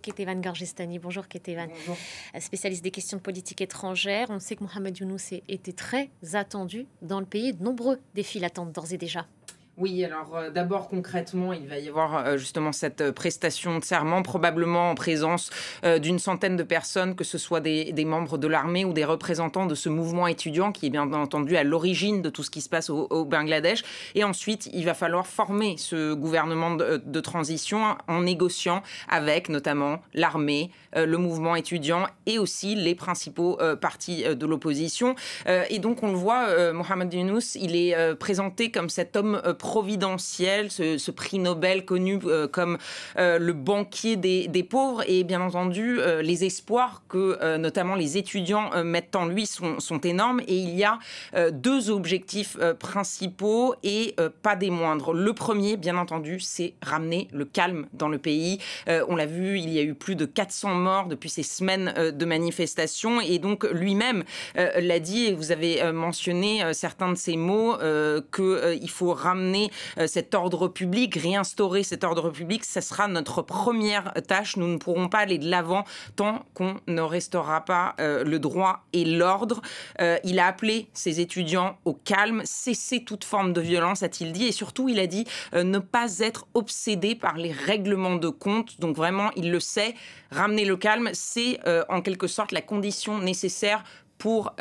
Ketevan Gargestani. Bonjour Ketevan. Bonjour. Spécialiste des questions de politique étrangère. On sait que Mohamed Younous était très attendu dans le pays. De nombreux défis l'attendent d'ores et déjà. Oui, alors d'abord concrètement, il va y avoir justement cette prestation de serment, probablement en présence d'une centaine de personnes, que ce soit des membres de l'armée ou des représentants de ce mouvement étudiant qui est bien entendu à l'origine de tout ce qui se passe au Bangladesh. Et ensuite, il va falloir former ce gouvernement de transition en négociant avec notamment l'armée, le mouvement étudiant et aussi les principaux partis de l'opposition. Et donc on le voit, Mohamed Younous, il est présenté comme cet homme providentiel, ce prix Nobel connu comme le banquier des pauvres, et bien entendu les espoirs que notamment les étudiants mettent en lui sont énormes, et il y a deux objectifs principaux et pas des moindres. Le premier, bien entendu, c'est ramener le calme dans le pays. On l'a vu, il y a eu plus de 400 morts depuis ces semaines de manifestations, et donc lui-même l'a dit, et vous avez mentionné certains de ces mots, qu'il faut ramener cet ordre public, réinstaurer cet ordre public. Ça sera notre première tâche. Nous ne pourrons pas aller de l'avant tant qu'on ne restaurera pas le droit et l'ordre. Il a appelé ses étudiants au calme, cesser toute forme de violence, a-t-il dit, et surtout il a dit ne pas être obsédé par les règlements de compte. Donc vraiment, il le sait, ramener le calme, c'est en quelque sorte la condition nécessaire pour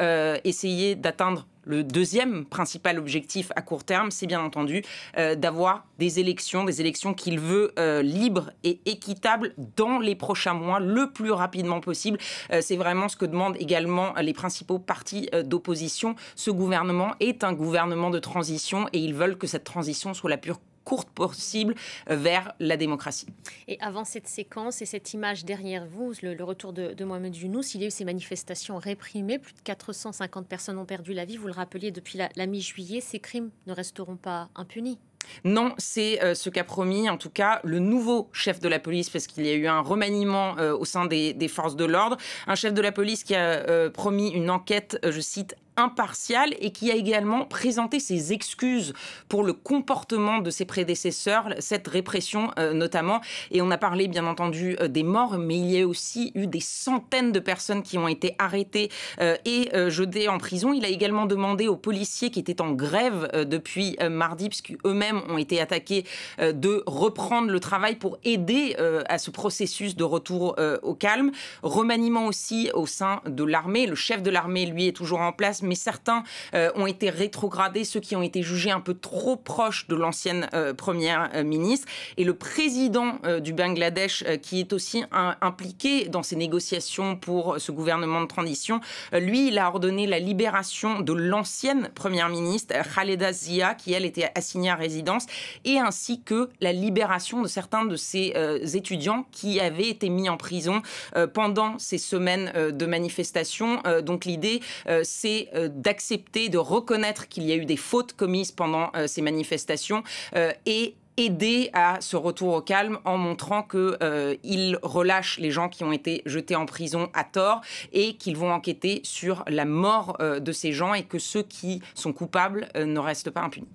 essayer d'atteindre le deuxième principal objectif à court terme, c'est bien entendu d'avoir des élections qu'il veut libres et équitables dans les prochains mois, le plus rapidement possible. C'est vraiment ce que demandent également les principaux partis d'opposition. Ce gouvernement est un gouvernement de transition et ils veulent que cette transition soit la plus courte possible vers la démocratie. Et avant cette séquence et cette image derrière vous, le retour de Mohamed Younous, il y a eu ces manifestations réprimées. Plus de 450 personnes ont perdu la vie, vous le rappeliez, depuis la mi-juillet. Ces crimes ne resteront pas impunis. Non, c'est ce qu'a promis en tout cas le nouveau chef de la police, parce qu'il y a eu un remaniement au sein des forces de l'ordre. Un chef de la police qui a promis une enquête, je cite, impartial, et qui a également présenté ses excuses pour le comportement de ses prédécesseurs, cette répression notamment. Et on a parlé bien entendu des morts, mais il y a aussi eu des centaines de personnes qui ont été arrêtées et jetées en prison. Il a également demandé aux policiers qui étaient en grève depuis mardi, puisque eux-mêmes ont été attaqués, de reprendre le travail pour aider à ce processus de retour au calme. Remaniement aussi au sein de l'armée. Le chef de l'armée, lui, est toujours en place, mais certains ont été rétrogradés, ceux qui ont été jugés un peu trop proches de l'ancienne première ministre. Et le président du Bangladesh, qui est aussi impliqué dans ces négociations pour ce gouvernement de transition, lui, il a ordonné la libération de l'ancienne première ministre, Khaleda Zia, qui, elle, était assignée à résidence, et ainsi que la libération de certains de ces étudiants qui avaient été mis en prison pendant ces semaines de manifestations. Donc l'idée, c'est d'accepter, de reconnaître qu'il y a eu des fautes commises pendant ces manifestations et aider à ce retour au calme en montrant qu'ils relâchent les gens qui ont été jetés en prison à tort et qu'ils vont enquêter sur la mort de ces gens, et que ceux qui sont coupables ne restent pas impunis.